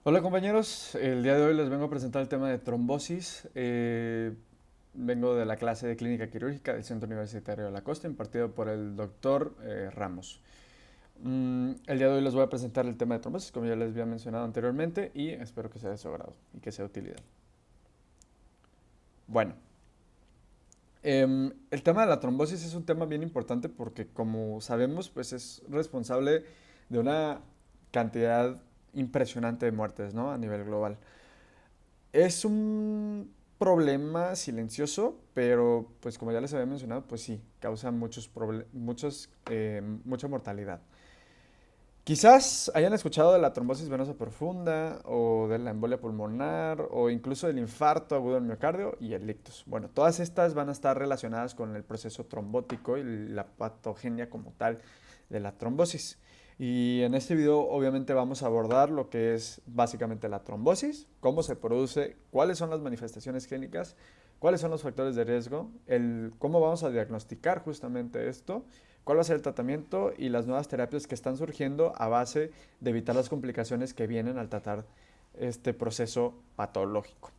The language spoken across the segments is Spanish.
Hola compañeros, el día de hoy les vengo a presentar el tema de trombosis. Vengo de la clase de clínica quirúrgica del Centro Universitario de la Costa, impartido por el doctor Ramos. El día de hoy les voy a presentar el tema de trombosis, como ya les había mencionado anteriormente, y espero que sea de su agrado y que sea de utilidad. Bueno, el tema de la trombosis es un tema bien importante porque, como sabemos, pues es responsable de una cantidad impresionante de muertes, ¿no? A nivel global. Es un problema silencioso, pero pues como ya les había mencionado, pues sí, causa mucha mortalidad. Quizás hayan escuchado de la trombosis venosa profunda o de la embolia pulmonar o incluso del infarto agudo del miocardio y el ictus. Bueno, todas estas van a estar relacionadas con el proceso trombótico y la patogenia como tal de la trombosis. Y en este video obviamente vamos a abordar lo que es básicamente la trombosis, cómo se produce, cuáles son las manifestaciones clínicas, cuáles son los factores de riesgo, cómo vamos a diagnosticar justamente esto, cuál va a ser el tratamiento y las nuevas terapias que están surgiendo a base de evitar las complicaciones que vienen al tratar este proceso patológico.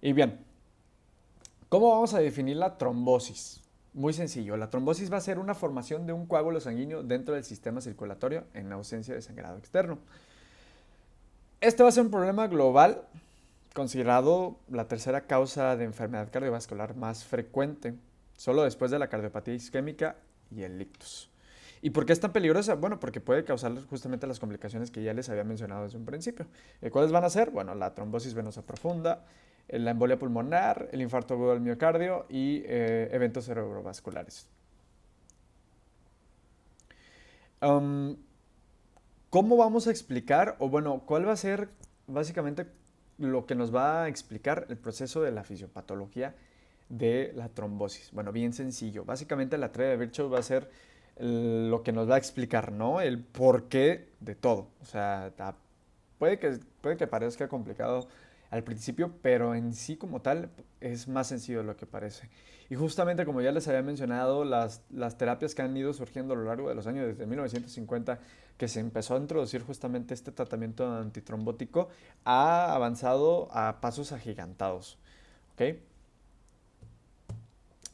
Y bien, ¿cómo vamos a definir la trombosis? Muy sencillo, la trombosis va a ser una formación de un coágulo sanguíneo dentro del sistema circulatorio en ausencia de sangrado externo. Este va a ser un problema global considerado la tercera causa de enfermedad cardiovascular más frecuente, solo después de la cardiopatía isquémica y el ictus. ¿Y por qué es tan peligrosa? Bueno, porque puede causar justamente las complicaciones que ya les había mencionado desde un principio. ¿Cuáles van a ser? Bueno, la trombosis venosa profunda, la embolia pulmonar, el infarto agudo del miocardio y eventos cerebrovasculares. Um, ¿Cómo vamos a explicar, o bueno, cuál va a ser básicamente lo que nos va a explicar el proceso de la fisiopatología de la trombosis? Bueno, bien sencillo. Básicamente la teoría de Virchow va a ser lo que nos va a explicar, ¿no? El porqué de todo. O sea, puede que parezca complicado al principio, pero en sí como tal es más sencillo de lo que parece. Y justamente como ya les había mencionado, las terapias que han ido surgiendo a lo largo de los años, desde 1950, que se empezó a introducir justamente este tratamiento antitrombótico, ha avanzado a pasos agigantados. ¿Ok?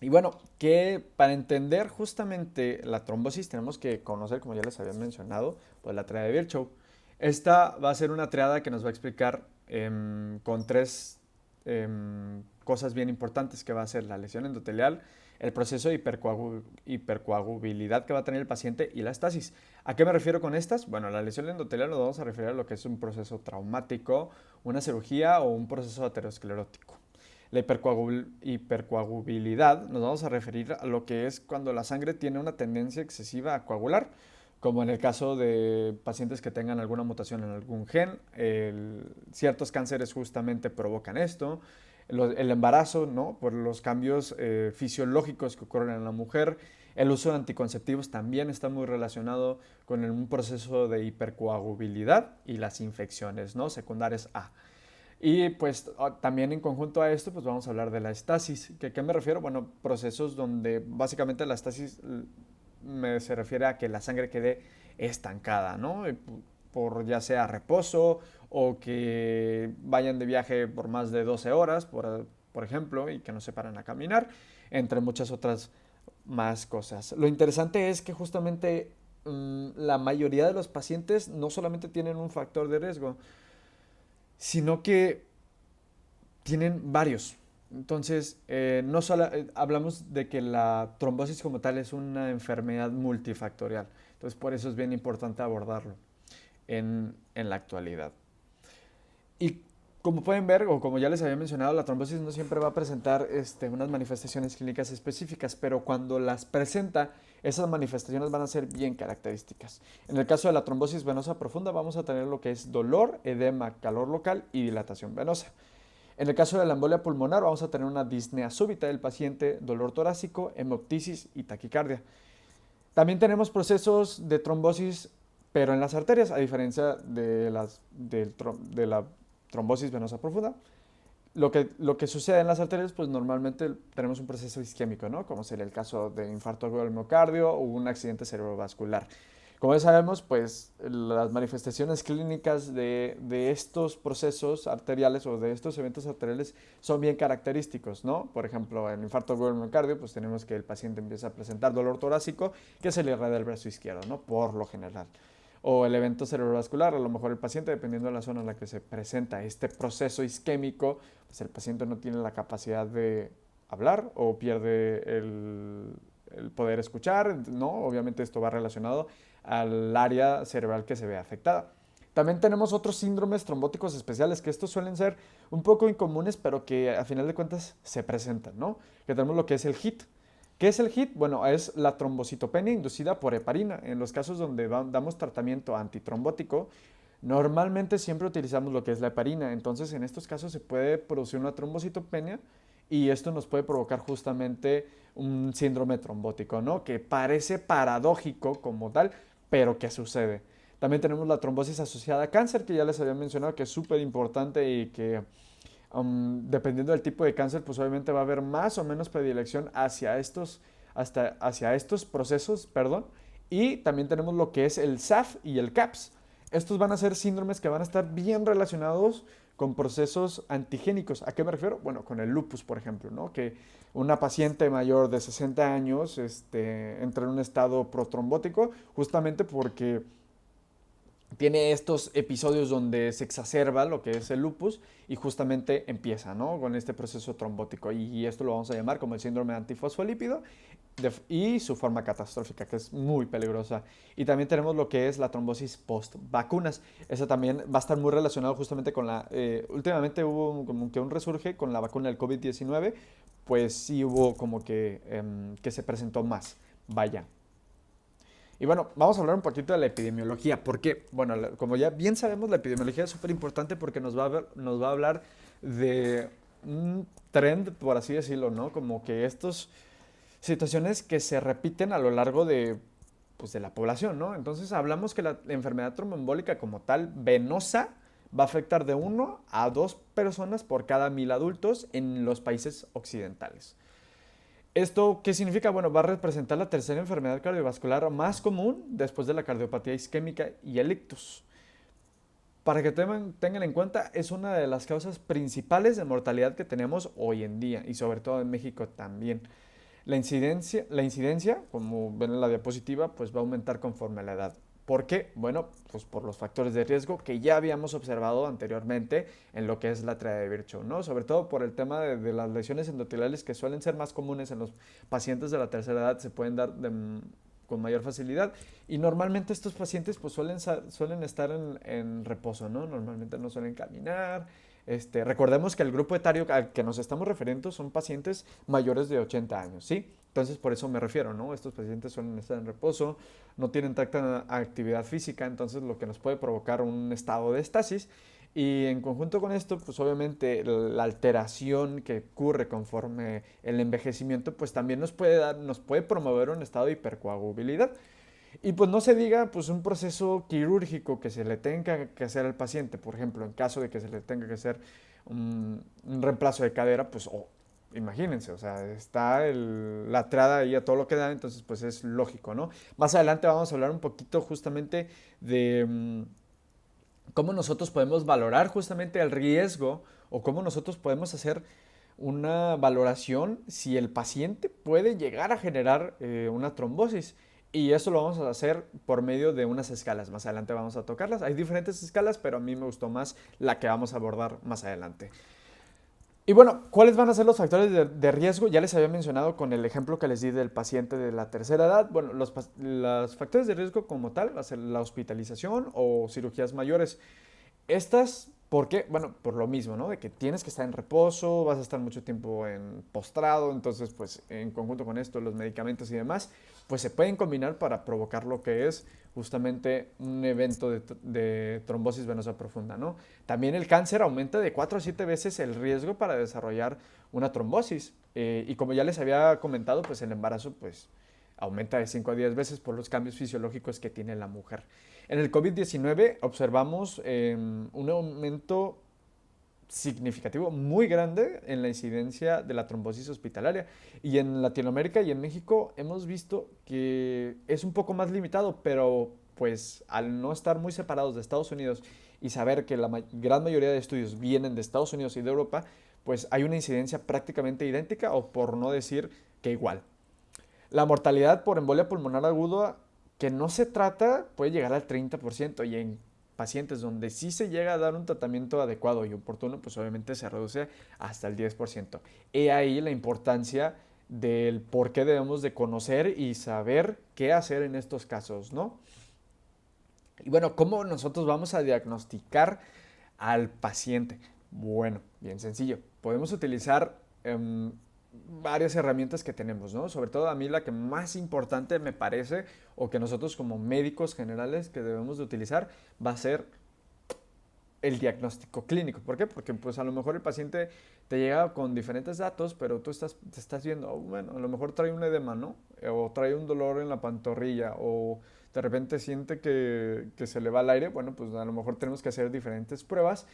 Y bueno, que para entender justamente la trombosis tenemos que conocer, como ya les había mencionado, pues la triada de Virchow. Esta va a ser una triada que nos va a explicar con tres cosas bien importantes que va a ser la lesión endotelial, el proceso de hipercoagulabilidad que va a tener el paciente y la estasis. ¿A qué me refiero con estas? Bueno, la lesión endotelial nos vamos a referir a lo que es un proceso traumático, una cirugía o un proceso aterosclerótico. La hipercoagulabilidad nos vamos a referir a lo que es cuando la sangre tiene una tendencia excesiva a coagular, como en el caso de pacientes que tengan alguna mutación en algún gen. Ciertos cánceres justamente provocan esto. El embarazo, ¿no? Por los cambios fisiológicos que ocurren en la mujer. El uso de anticonceptivos también está muy relacionado con un proceso de hipercoagulabilidad y las infecciones, ¿no? Secundarias a. Y pues también en conjunto a esto, pues vamos a hablar de la estasis. ¿Qué me refiero? Bueno, procesos donde básicamente la estasis se refiere a que la sangre quede estancada, ¿no? Por ya sea reposo o que vayan de viaje por más de 12 horas, por ejemplo, y que no se paran a caminar, entre muchas otras más cosas. Lo interesante es que justamente la mayoría de los pacientes no solamente tienen un factor de riesgo, sino que tienen varios. Entonces, no solo hablamos de que la trombosis como tal es una enfermedad multifactorial. Entonces, por eso es bien importante abordarlo en la actualidad. Y como pueden ver, o como ya les había mencionado, la trombosis no siempre va a presentar unas manifestaciones clínicas específicas, pero cuando las presenta, esas manifestaciones van a ser bien características. En el caso de la trombosis venosa profunda, vamos a tener lo que es dolor, edema, calor local y dilatación venosa. En el caso de la embolia pulmonar, vamos a tener una disnea súbita del paciente, dolor torácico, hemoptisis y taquicardia. También tenemos procesos de trombosis, pero en las arterias, a diferencia de la trombosis venosa profunda. Lo que sucede en las arterias, pues normalmente tenemos un proceso isquémico, ¿no? Como sería el caso de infarto agudo del miocardio o un accidente cerebrovascular. Como ya sabemos, pues las manifestaciones clínicas de estos procesos arteriales o de estos eventos arteriales son bien característicos, ¿no? Por ejemplo, en infarto agudo del miocardio, pues tenemos que el paciente empieza a presentar dolor torácico que se le irradia el brazo izquierdo, ¿no? Por lo general. O el evento cerebrovascular, a lo mejor el paciente, dependiendo de la zona en la que se presenta este proceso isquémico, pues el paciente no tiene la capacidad de hablar o pierde el poder escuchar, ¿no? Obviamente esto va relacionado al área cerebral que se ve afectada. También tenemos otros síndromes trombóticos especiales, que estos suelen ser un poco incomunes, pero que a final de cuentas se presentan, ¿no? Que tenemos lo que es el HIT. ¿Qué es el HIT? Bueno, es la trombocitopenia inducida por heparina. En los casos donde damos tratamiento antitrombótico, normalmente siempre utilizamos lo que es la heparina. Entonces, en estos casos se puede producir una trombocitopenia y esto nos puede provocar justamente un síndrome trombótico, ¿no? Que parece paradójico como tal, pero que sucede. También tenemos la trombosis asociada a cáncer, que ya les había mencionado que es súper importante y que dependiendo del tipo de cáncer, pues obviamente va a haber más o menos predilección hacia estos procesos, perdón. Y también tenemos lo que es el SAF y el CAPS. Estos van a ser síndromes que van a estar bien relacionados con procesos antigénicos. ¿A qué me refiero? Bueno, con el lupus, por ejemplo, ¿no? Que una paciente mayor de 60 años entra en un estado protrombótico justamente porque tiene estos episodios donde se exacerba lo que es el lupus y justamente empieza, ¿no? Con este proceso trombótico. Y esto lo vamos a llamar como el síndrome antifosfolípido y su forma catastrófica, que es muy peligrosa. Y también tenemos lo que es la trombosis post-vacunas. Esa también va a estar muy relacionado justamente con la... últimamente hubo como que un resurge con la vacuna del COVID-19, pues sí hubo como que se presentó más. Vaya. Y bueno, vamos a hablar un poquito de la epidemiología, porque, bueno, como ya bien sabemos, la epidemiología es súper importante porque nos va a hablar de un trend, por así decirlo, ¿no? Como que estas situaciones que se repiten a lo largo pues, de la población, ¿no? Entonces hablamos que la enfermedad tromboembólica como tal, venosa, va a afectar de 1 a 2 personas por cada 1000 adultos en los países occidentales. ¿Esto qué significa? Bueno, va a representar la tercera enfermedad cardiovascular más común después de la cardiopatía isquémica y el ictus. Para que tengan en cuenta, es una de las causas principales de mortalidad que tenemos hoy en día y sobre todo en México también. La incidencia, como ven en la diapositiva, pues va a aumentar conforme a la edad. ¿Por qué? Bueno, pues por los factores de riesgo que ya habíamos observado anteriormente en lo que es la triada de Virchow, ¿no? Sobre todo por el tema de las lesiones endoteliales que suelen ser más comunes en los pacientes de la tercera edad, se pueden dar con mayor facilidad y normalmente estos pacientes pues suelen estar en reposo, ¿no? Normalmente no suelen caminar. Recordemos que el grupo etario al que nos estamos refiriendo son pacientes mayores de 80 años, ¿sí? Entonces, por eso me refiero, ¿no? Estos pacientes suelen estar en reposo, no tienen tanta actividad física, entonces lo que nos puede provocar un estado de estasis. Y en conjunto con esto, pues obviamente la alteración que ocurre conforme el envejecimiento, pues también nos puede promover un estado de hipercoagulabilidad. Y pues no se diga pues un proceso quirúrgico que se le tenga que hacer al paciente, por ejemplo, en caso de que se le tenga que hacer un reemplazo de cadera, pues imagínense, o sea, está la triada ahí a todo lo que da, entonces pues es lógico, ¿no? Más adelante vamos a hablar un poquito justamente de cómo nosotros podemos valorar justamente el riesgo o cómo nosotros podemos hacer una valoración si el paciente puede llegar a generar una trombosis. Y eso lo vamos a hacer por medio de unas escalas. Más adelante vamos a tocarlas. Hay diferentes escalas, pero a mí me gustó más la que vamos a abordar más adelante. Y bueno, ¿cuáles van a ser los factores de riesgo? Ya les había mencionado con el ejemplo que les di del paciente de la tercera edad. Bueno, los factores de riesgo como tal va a ser la hospitalización o cirugías mayores. Estas, ¿por qué? Bueno, por lo mismo, ¿no? De que tienes que estar en reposo, vas a estar mucho tiempo en postrado, entonces, pues, en conjunto con esto, los medicamentos y demás, pues se pueden combinar para provocar lo que es justamente un evento de trombosis venosa profunda, ¿no? También el cáncer aumenta de 4 a 7 veces el riesgo para desarrollar una trombosis. Y como ya les había comentado, pues el embarazo, pues, aumenta de 5 a 10 veces por los cambios fisiológicos que tiene la mujer. En el COVID-19 observamos un aumento significativo muy grande en la incidencia de la trombosis hospitalaria. Y en Latinoamérica y en México hemos visto que es un poco más limitado, pero pues al no estar muy separados de Estados Unidos y saber que la gran mayoría de estudios vienen de Estados Unidos y de Europa, pues hay una incidencia prácticamente idéntica o por no decir que igual. La mortalidad por embolia pulmonar aguda que no se trata puede llegar al 30% y en pacientes donde sí se llega a dar un tratamiento adecuado y oportuno, pues obviamente se reduce hasta el 10%. He ahí la importancia del por qué debemos de conocer y saber qué hacer en estos casos, ¿no? Y bueno, ¿cómo nosotros vamos a diagnosticar al paciente? Bueno, bien sencillo. Podemos utilizar varias herramientas que tenemos, ¿no? Sobre todo a mí la que más importante me parece, o que nosotros como médicos generales que debemos de utilizar, va a ser el diagnóstico clínico. ¿Por qué? Porque pues a lo mejor el paciente te llega con diferentes datos, pero tú te estás viendo, oh, bueno, a lo mejor trae un edema, ¿no? O trae un dolor en la pantorrilla, o de repente siente que se le va el aire. Bueno, pues a lo mejor tenemos que hacer diferentes pruebas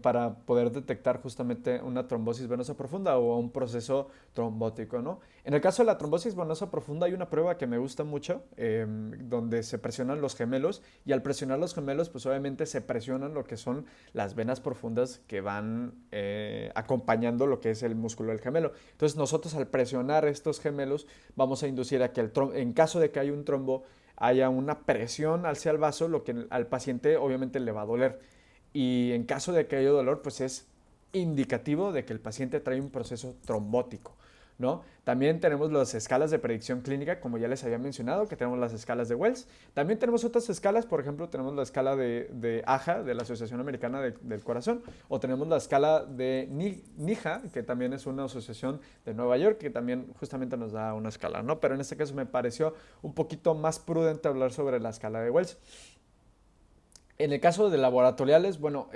para poder detectar justamente una trombosis venosa profunda o un proceso trombótico, ¿no? En el caso de la trombosis venosa profunda hay una prueba que me gusta mucho, donde se presionan los gemelos, y al presionar los gemelos pues obviamente se presionan lo que son las venas profundas que van acompañando lo que es el músculo del gemelo. Entonces nosotros al presionar estos gemelos vamos a inducir a que en caso de que haya un trombo haya una presión hacia el vaso, lo que al paciente obviamente le va a doler. Y en caso de que haya dolor, pues es indicativo de que el paciente trae un proceso trombótico, ¿no? También tenemos las escalas de predicción clínica, como ya les había mencionado, que tenemos las escalas de Wells. También tenemos otras escalas, por ejemplo, tenemos la escala de AJA, de la Asociación Americana del Corazón, o tenemos la escala de NIJA, que también es una asociación de Nueva York, que también justamente nos da una escala, ¿no? Pero en este caso me pareció un poquito más prudente hablar sobre la escala de Wells. En el caso de laboratoriales, bueno,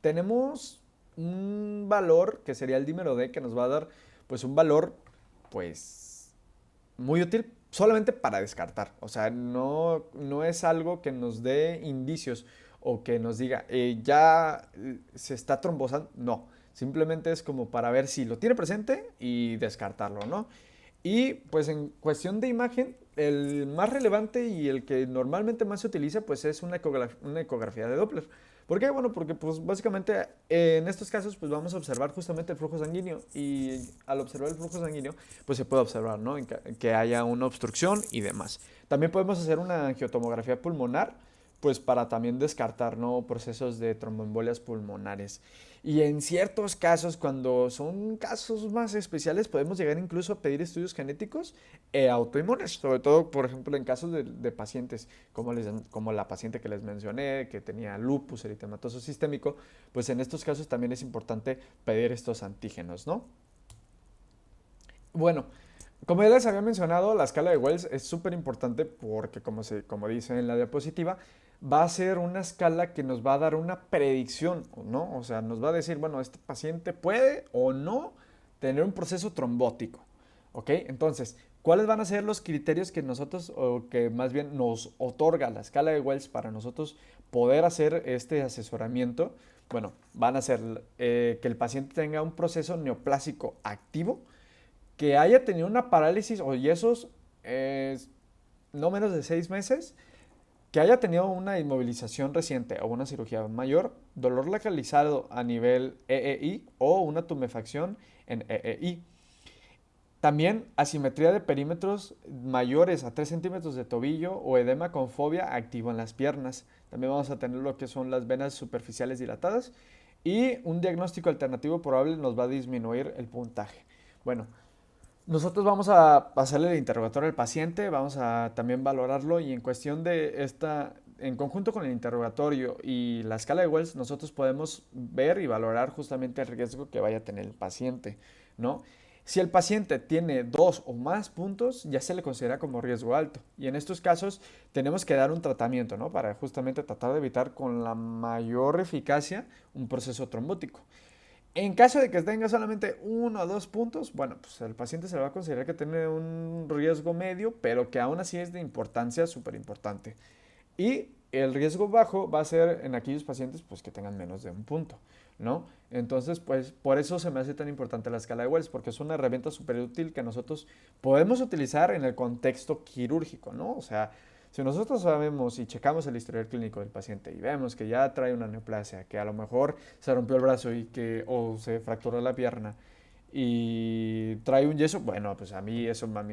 tenemos un valor que sería el dímero D, que nos va a dar pues un valor pues muy útil solamente para descartar. O sea, no es algo que nos dé indicios o que nos diga ya se está trombosando. No, simplemente es como para ver si lo tiene presente y descartarlo, ¿no? Y pues en cuestión de imagen, el más relevante y el que normalmente más se utiliza pues es una ecografía de Doppler. ¿Por qué? Bueno, porque pues básicamente en estos casos pues vamos a observar justamente el flujo sanguíneo, y al observar el flujo sanguíneo pues se puede observar, ¿no? Que haya una obstrucción y demás. También podemos hacer una angiotomografía pulmonar pues para también descartar, ¿no? Procesos de tromboembolias pulmonares. Y en ciertos casos, cuando son casos más especiales, podemos llegar incluso a pedir estudios genéticos autoinmunes, sobre todo, por ejemplo, en casos de pacientes como la paciente que les mencioné, que tenía lupus eritematoso sistémico, pues en estos casos también es importante pedir estos antígenos, ¿no? Bueno, como ya les había mencionado, la escala de Wells es súper importante porque, como dice en la diapositiva, va a ser una escala que nos va a dar una predicción, ¿no? O sea, nos va a decir, bueno, este paciente puede o no tener un proceso trombótico, ¿ok? Entonces, ¿cuáles van a ser los criterios que nosotros, o que más bien nos otorga la escala de Wells para nosotros poder hacer este asesoramiento? Bueno, van a ser que el paciente tenga un proceso neoplásico activo, que haya tenido una parálisis o yesos no menos de 6 meses, que haya tenido una inmovilización reciente o una cirugía mayor, dolor localizado a nivel EEI o una tumefacción en EEI. También asimetría de perímetros mayores a 3 centímetros de tobillo o edema con fobia activo en las piernas. También vamos a tener lo que son las venas superficiales dilatadas, y un diagnóstico alternativo probable nos va a disminuir el puntaje. Bueno, nosotros vamos a hacerle el interrogatorio al paciente, vamos a también valorarlo, y en cuestión de en conjunto con el interrogatorio y la escala de Wells, nosotros podemos ver y valorar justamente el riesgo que vaya a tener el paciente, ¿no? Si el paciente tiene 2 o más puntos, ya se le considera como riesgo alto. Y en estos casos tenemos que dar un tratamiento, ¿no? Para justamente tratar de evitar con la mayor eficacia un proceso trombótico. En caso de que tenga solamente 1 o 2 puntos, bueno, pues el paciente se le va a considerar que tiene un riesgo medio, pero que aún así es de importancia súper importante. Y el riesgo bajo va a ser en aquellos pacientes pues, que tengan menos de 1 punto, ¿no? Entonces, pues por eso se me hace tan importante la escala de Wells, porque es una herramienta súper útil que nosotros podemos utilizar en el contexto quirúrgico, ¿no? O sea, Si nosotros sabemos y checamos el historial clínico del paciente y vemos que ya trae una neoplasia, que a lo mejor se rompió el brazo o se fracturó la pierna y trae un yeso, bueno, pues a mí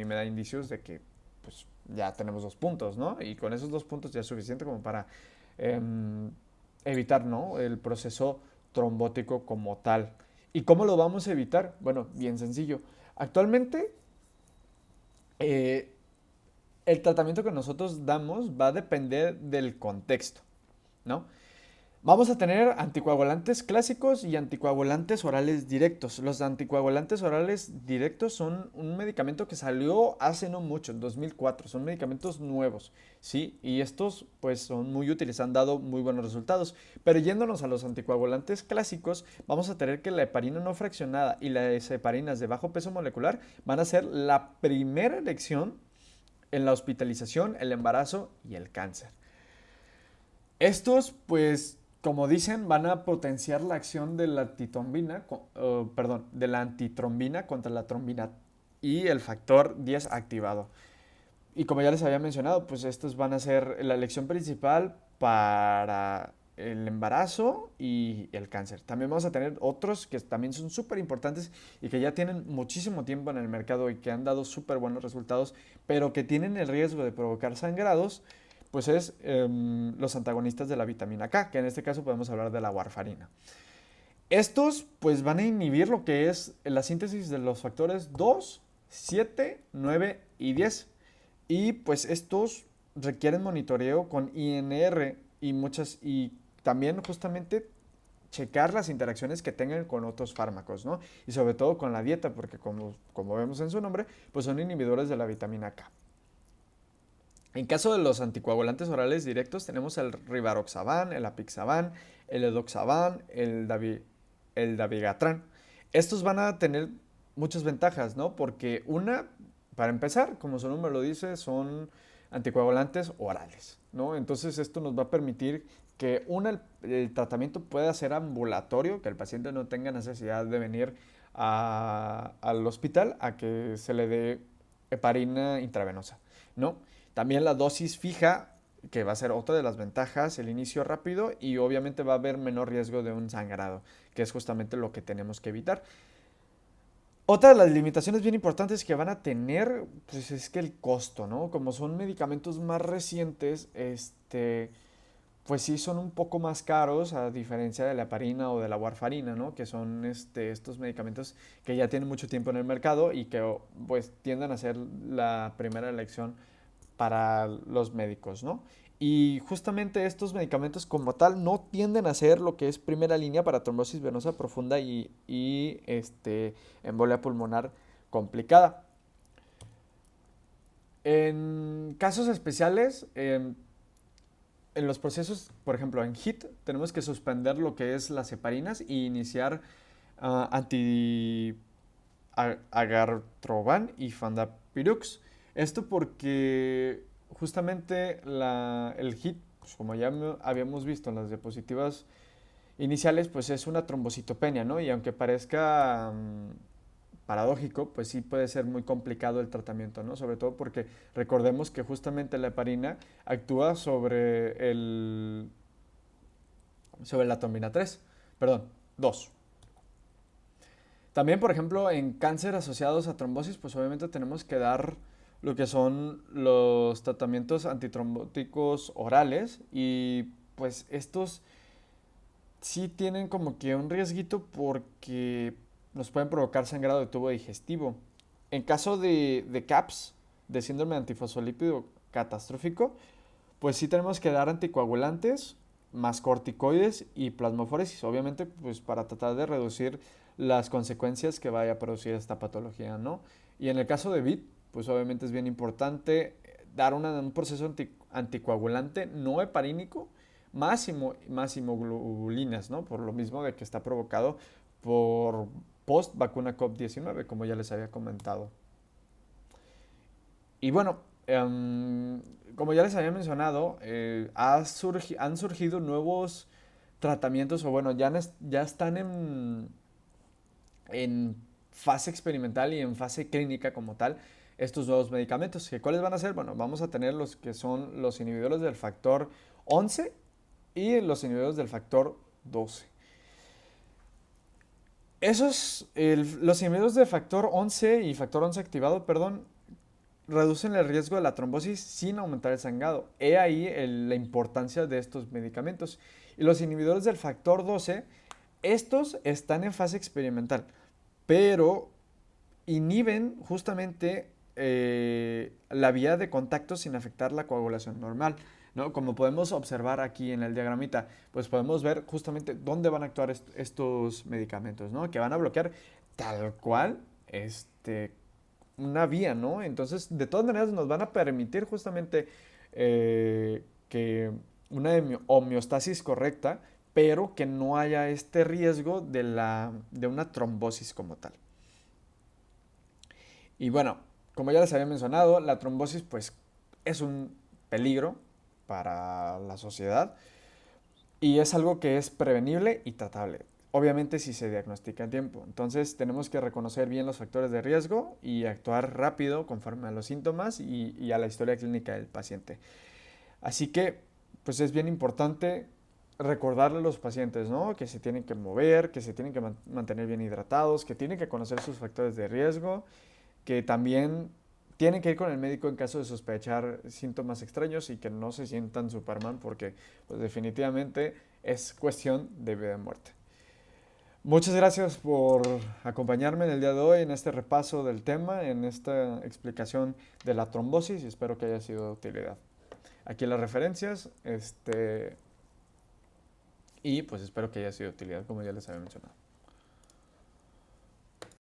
me da indicios de que pues ya tenemos 2 puntos, ¿no? Y con esos 2 puntos ya es suficiente como para em, evitar, ¿no? El proceso trombótico como tal. ¿Y cómo lo vamos a evitar? Bueno, bien sencillo. Actualmente, eh, el tratamiento que nosotros damos va a depender del contexto, ¿no? Vamos a tener anticoagulantes clásicos y anticoagulantes orales directos. Los anticoagulantes orales directos son un medicamento que salió hace no mucho, en 2004. Son medicamentos nuevos, ¿sí? Y estos pues son muy útiles, han dado muy buenos resultados. Pero yéndonos a los anticoagulantes clásicos, vamos a tener que la heparina no fraccionada y las heparinas de bajo peso molecular van a ser la primera elección en la hospitalización, el embarazo y el cáncer. Estos, pues, como dicen, van a potenciar la acción de la de la antitrombina contra la trombina y el factor 10 activado. Y como ya les había mencionado, pues estos van a ser la elección principal para el embarazo y el cáncer. También vamos a tener otros que también son súper importantes y que ya tienen muchísimo tiempo en el mercado y que han dado súper buenos resultados, pero que tienen el riesgo de provocar sangrados, pues es los antagonistas de la vitamina K, que en este caso podemos hablar de la warfarina. Estos pues van a inhibir lo que es la síntesis de los factores 2, 7, 9 y 10. Y pues estos requieren monitoreo con INR y también justamente checar las interacciones que tengan con otros fármacos, ¿no? Y sobre todo con la dieta, porque como vemos en su nombre, pues son inhibidores de la vitamina K. En caso de los anticoagulantes orales directos, tenemos el rivaroxaban, el apixaban, el edoxaban, el dabigatran. Estos van a tener muchas ventajas, ¿no? Porque para empezar, como su nombre lo dice, son anticoagulantes orales, ¿no? Entonces esto nos va a permitir que el tratamiento pueda ser ambulatorio, que el paciente no tenga necesidad de venir al hospital a que se le dé heparina intravenosa, ¿no? También la dosis fija, que va a ser otra de las ventajas, el inicio rápido y obviamente va a haber menor riesgo de un sangrado, que es justamente lo que tenemos que evitar. Otra de las limitaciones bien importantes que van a tener, pues es que el costo, ¿no? Como son medicamentos más recientes, pues sí son un poco más caros a diferencia de la heparina o de la warfarina, ¿no? Que son estos medicamentos que ya tienen mucho tiempo en el mercado y que pues tienden a ser la primera elección para los médicos, ¿no? Y justamente estos medicamentos como tal no tienden a ser lo que es primera línea para trombosis venosa profunda y embolia pulmonar complicada. En casos especiales, en los procesos, por ejemplo, en HIT, tenemos que suspender lo que es las heparinas y iniciar anti-agartroban y fandapirux. Esto porque justamente el HIT, pues como ya habíamos visto en las diapositivas iniciales, pues es una trombocitopenia, ¿no? Y aunque parezca paradójico, pues sí puede ser muy complicado el tratamiento, ¿no? Sobre todo porque recordemos que justamente la heparina actúa sobre la trombina 3, perdón, 2. También, por ejemplo, en cáncer asociados a trombosis, pues obviamente tenemos que dar lo que son los tratamientos antitrombóticos orales y pues estos sí tienen como que un riesguito porque nos pueden provocar sangrado de tubo digestivo. En caso de CAPS, de síndrome antifosfolípido catastrófico, pues sí tenemos que dar anticoagulantes, más corticoides y plasmaféresis, obviamente pues para tratar de reducir las consecuencias que vaya a producir esta patología, ¿no? Y en el caso de VIT, pues obviamente es bien importante dar un proceso anticoagulante no heparínico, más inmunoglobulinas, ¿no? Por lo mismo de que está provocado por post vacuna COVID-19, como ya les había comentado. Y bueno, como ya les había mencionado, han surgido nuevos tratamientos, o bueno, ya están en fase experimental y en fase clínica como tal, estos nuevos medicamentos. ¿Que ¿Cuáles van a ser? Bueno, vamos a tener los que son los inhibidores del factor 11 y los inhibidores del factor 12. Los inhibidores de factor 11 y factor 11 activado, perdón, reducen el riesgo de la trombosis sin aumentar el sangrado. He ahí la importancia de estos medicamentos. Y los inhibidores del factor 12, estos están en fase experimental, pero inhiben justamente la vía de contacto sin afectar la coagulación normal, ¿no? Como podemos observar aquí en el diagramita, pues podemos ver justamente dónde van a actuar estos medicamentos, ¿no? Que van a bloquear tal cual una vía, ¿no? Entonces, de todas maneras, nos van a permitir justamente que una homeostasis correcta, pero que no haya este riesgo de una trombosis como tal. Y bueno, como ya les había mencionado, la trombosis pues es un peligro para la sociedad y es algo que es prevenible y tratable. Obviamente si se diagnostica a tiempo. Entonces tenemos que reconocer bien los factores de riesgo y actuar rápido conforme a los síntomas y a la historia clínica del paciente. Así que pues es bien importante recordarle a los pacientes, ¿no? Que se tienen que mover, que se tienen que mantener bien hidratados, que tienen que conocer sus factores de riesgo, que también tienen que ir con el médico en caso de sospechar síntomas extraños y que no se sientan Superman porque pues definitivamente es cuestión de vida y muerte. Muchas gracias por acompañarme en el día de hoy en este repaso del tema, en esta explicación de la trombosis y espero que haya sido de utilidad. Aquí las referencias, y pues espero que haya sido de utilidad como ya les había mencionado.